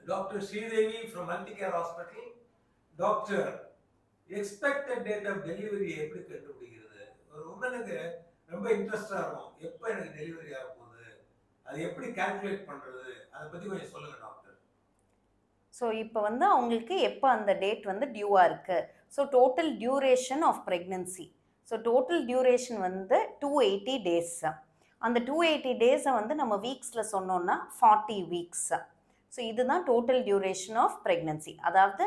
Dr. Sridevi from Multicare Hospital. Doctor, expected date of delivery எப்படி கண்டுபிடிக்கிறது? ஒரு உமனுக்கு ரொம்ப இன்ட்ரெஸ்டா இருக்கும். எப்ப எனக்கு டெலிவரி ஆக போகுது? அது எப்படி கால்குலேட் பண்றது? அதை பத்தி கொஞ்சம் சொல்லுங்க டாக்டர். ஸோ இப்போ வந்து அவங்களுக்கு எப்போ அந்த டேட் வந்து டியூவாக இருக்குது. So total duration of pregnancy. So total duration வந்து 280 டேஸ். அந்த 280 டேஸை வந்து நம்ம வீக்ஸில் சொன்னோன்னா 40 வீக்ஸ். ஸோ இதுதான் டோட்டல் டியூரேஷன் ஆஃப் ப்ரெக்னென்சி, அதாவது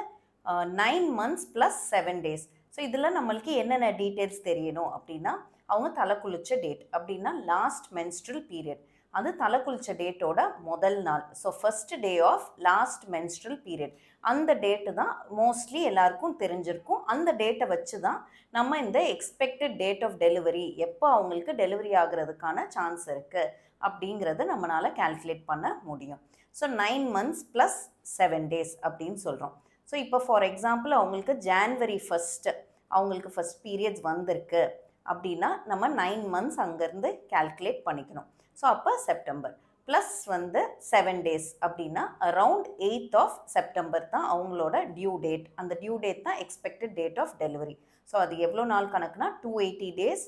9 months ப்ளஸ் 7 days. ஸோ இதில் நம்மளுக்கு என்னென்ன டீட்டெயில்ஸ் தெரியணும் அப்படின்னா, அவங்க தலை குளிச்ச டேட் அப்படின்னா லாஸ்ட் மென்ஸ்ட்ரல் பீரியட், அது தலை குளிச்ச டேட்டோட முதல் நாள். So first day of last menstrual period, அந்த டேட்டு தான் மோஸ்ட்லி எல்லாருக்கும் தெரிஞ்சிருக்கும். அந்த டேட்டை வச்சு தான் நம்ம இந்த எக்ஸ்பெக்டட் டேட் ஆஃப் டெலிவரி, எப்போ அவங்களுக்கு டெலிவரி ஆகிறதுக்கான சான்ஸ் இருக்குது அப்படிங்கிறத நம்மளால் கால்குலேட் பண்ண முடியும். ஸோ 9 months ப்ளஸ் 7 days அப்படின்னு சொல்கிறோம். ஸோ இப்போ ஃபார் எக்ஸாம்பிள் அவங்களுக்கு January 1 அவங்களுக்கு ஃபஸ்ட் பீரியட்ஸ் வந்திருக்கு அப்படின்னா நம்ம 9 months அங்கேருந்து கால்குலேட் பண்ணிக்கணும். ஸோ அப்போ செப்டம்பர் ப்ளஸ் வந்து 7 days அப்படின்னா அரவுண்ட் 8th of September தான் அவங்களோட டியூ டேட். அந்த டியூ டேட் தான் expected date of delivery. So அது எவ்வளோ நாள் கணக்குனா 280 days,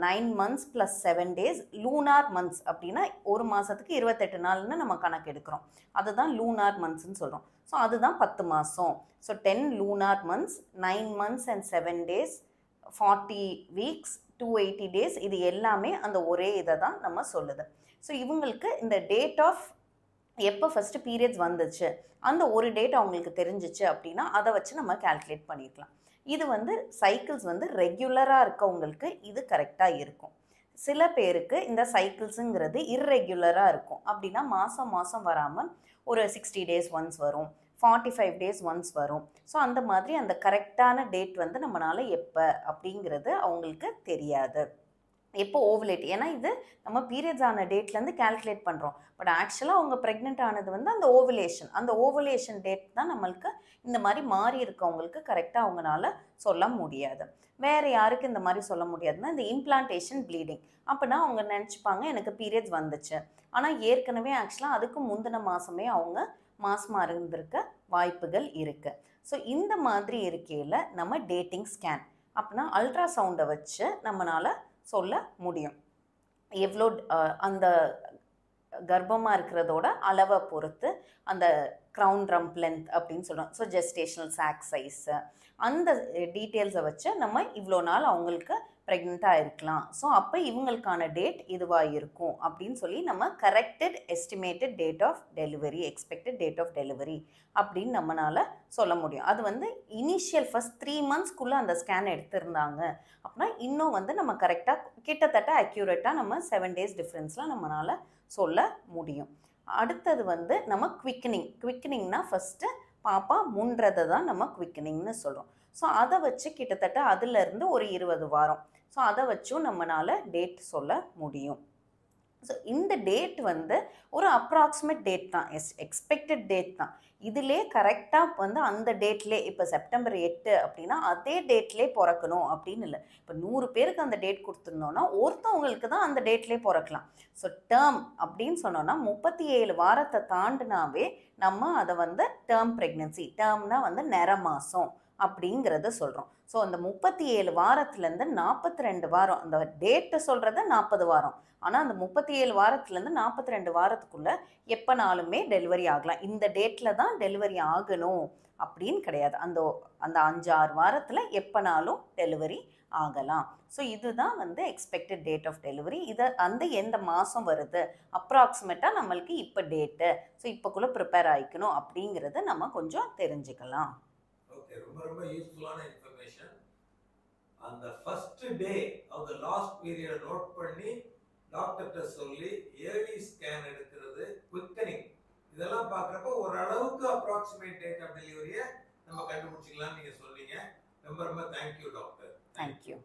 9 months plus 7 days. Lunar months அப்படின்னா ஒரு மாதத்துக்கு 28 நாள்னு நம்ம கணக்கு எடுக்கிறோம். அதுதான் லூனார் மந்த்ஸ்ன்னு சொல்கிறோம். ஸோ அதுதான் 10 மாதம். So 10 lunar months, 9 months and 7 days, 40 weeks, 280 days. இது எல்லாமே அந்த ஒரே இதை தான் நம்ம சொல்லுது. ஸோ இவங்களுக்கு இந்த டேட் ஆஃப் எப்போ ஃபஸ்ட்டு பீரியட்ஸ் வந்துச்சு அந்த ஒரு டேட் அவங்களுக்கு தெரிஞ்சிச்சு அப்படின்னா அதை வச்சு நம்ம கால்குலேட் பண்ணிக்கலாம். இது வந்து சைக்கிள்ஸ் வந்து ரெகுலராக இருக்கவங்களுக்கு இது கரெக்டாக இருக்கும். சில பேருக்கு இந்த சைக்கிள்ஸுங்கிறது இர்ரெகுலராக இருக்கும். அப்படின்னா மாதம் மாதம் வராமல் ஒரு 60 days ஒன்ஸ் வரும், 45 days ஒன்ஸ் வரும். ஸோ அந்த மாதிரி அந்த கரெக்டான டேட் வந்து நம்மளால் எப்போ அப்படிங்கிறது அவங்களுக்கு தெரியாது. எப்போ ஓவலேட், ஏன்னா இது நம்ம பீரியட்ஸ் ஆன டேட்லேருந்து கால்குலேட் பண்ணுறோம். பட் ஆக்சுவலாக அவங்க ப்ரெக்னென்ட் ஆனது வந்து அந்த ஓவலேஷன் டேட் தான் நம்மளுக்கு இந்த மாதிரி மாறி இருக்கவங்களுக்கு கரெக்டாக அவங்களால சொல்ல முடியாது. வேறு யாருக்கு இந்த மாதிரி சொல்ல முடியாதுன்னா இந்த இம்ப்ளான்டேஷன் ப்ளீடிங். அப்படின்னா அவங்க நினச்சிப்பாங்க எனக்கு பீரியட்ஸ் வந்துச்சு, ஆனால் ஏற்கனவே ஆக்சுவலாக அதுக்கு முந்தின மாதமே அவங்க மாசமாக இருந்திருக்க வாய்ப்புகள் இருக்குது. ஸோ இந்த மாதிரி இருக்கையில் நம்ம டேட்டிங் ஸ்கேன் அப்படின்னா அல்ட்ராசவுண்டை வச்சு நம்மளால் சொல்ல முடியும். எவ்வளோ அந்த கர்ப்பமாக இருக்கிறதோட அளவை பொறுத்து அந்த க்ரௌன் ரம்ப் லென்த் அப்படின்னு சொல்கிறோம். ஸோ ஜெஸ்டேஷனல் சாக் சைஸு, அந்த டீட்டெயில்ஸை வச்சு நம்ம இவ்வளோ நாள் அவங்களுக்கு ப்ரெக்னெண்ட்டாக இருக்கலாம், ஸோ அப்போ இவங்களுக்கான டேட் இதுவாக இருக்கும் அப்படின்னு சொல்லி நம்ம corrected estimated date of delivery, expected date of delivery அப்படின்னு நம்மளால் சொல்ல முடியும். அது வந்து இனிஷியல் ஃபஸ்ட் 3 monthsக்குள்ளே அந்த ஸ்கேன் எடுத்திருந்தாங்க அப்படின்னா இன்னும் வந்து நம்ம கரெக்டாக கிட்டத்தட்ட அக்யூரேட்டாக நம்ம 7 days டிஃப்ரென்ஸில் நம்மளால் சொல்ல முடியும். அடுத்தது வந்து நம்ம குவிக்கனிங்னா ஃபஸ்ட்டு பாப்பா முன்றதை தான் நம்ம குவிக்கனிங்னு சொல்கிறோம். ஸோ அதை வச்சு கிட்டத்தட்ட அதுலேருந்து ஒரு 20 வாரம், ஸோ அதை வச்சும் நம்மளால் டேட் சொல்ல முடியும். ஸோ இந்த டேட் வந்து ஒரு அப்ராக்சிமேட் டேட் தான், எக்ஸ்பெக்டட் டேட் தான். இதிலே கரெக்டாக வந்து அந்த டேட்லேயே இப்போ செப்டம்பர் 8 அப்படின்னா அதே டேட்லேயே பிறக்கணும் அப்படின்னு இல்லை. இப்போ 100 பேருக்கு அந்த டேட் கொடுத்துருந்தோன்னா ஒருத்தவங்களுக்கு தான் அந்த டேட்லேயே பிறக்கலாம். ஸோ டேர்ம் அப்படின்னு சொன்னோன்னா 37 வாரத்தை தாண்டினாவே நம்ம அதை வந்து டேர்ம் ப்ரெக்னென்சி, டேர்ம்னா வந்து நிற மாதம் அப்படிங்கிறத சொல்கிறோம். ஸோ அந்த 37 வாரத்துலேருந்து 42 வாரம், அந்த டேட்டை சொல்கிறத 40 வாரம், ஆனால் அந்த 37 வாரத்துலேருந்து 42 வாரத்துக்குள்ளே எப்போனாலுமே டெலிவரி ஆகலாம். இந்த டேட்டில் தான் டெலிவரி ஆகணும் அப்படின்னு கிடையாது. அந்த 5-6 வாரத்தில் எப்போனாலும் டெலிவரி ஆகலாம். ஸோ இதுதான் வந்து எக்ஸ்பெக்டட் டேட் ஆஃப் டெலிவரி. இதை அந்த எந்த மாதம் வருது அப்ராக்சிமேட்டாக நம்மளுக்கு இப்போ டேட்டு, ஸோ இப்போக்குள்ளே ப்ரிப்பேர் ஆகிக்கணும் அப்படிங்கிறத நம்ம கொஞ்சம் தெரிஞ்சுக்கலாம். ஓகே, ரொம்ப ரொம்ப யூஸ்ஃபுல்லான இன்ஃபர்மேஷன். அந்த first day of the last period note பண்ணி டாக்டர்கிட்ட சொல்லி ஏர்லி ஸ்கேன் எடுக்கிறது, குவிக்கனிங், இதெல்லாம் பார்க்குறப்ப ஓரளவுக்கு அப்ராக்சிமேட் டேட் ஆஃப் டெலிவரியை நம்ம கண்டுபிடிச்சிக்கலாம்னு நீங்கள் சொன்னீங்க. ரொம்ப ரொம்ப தேங்க்யூ டாக்டர். தேங்க்யூ.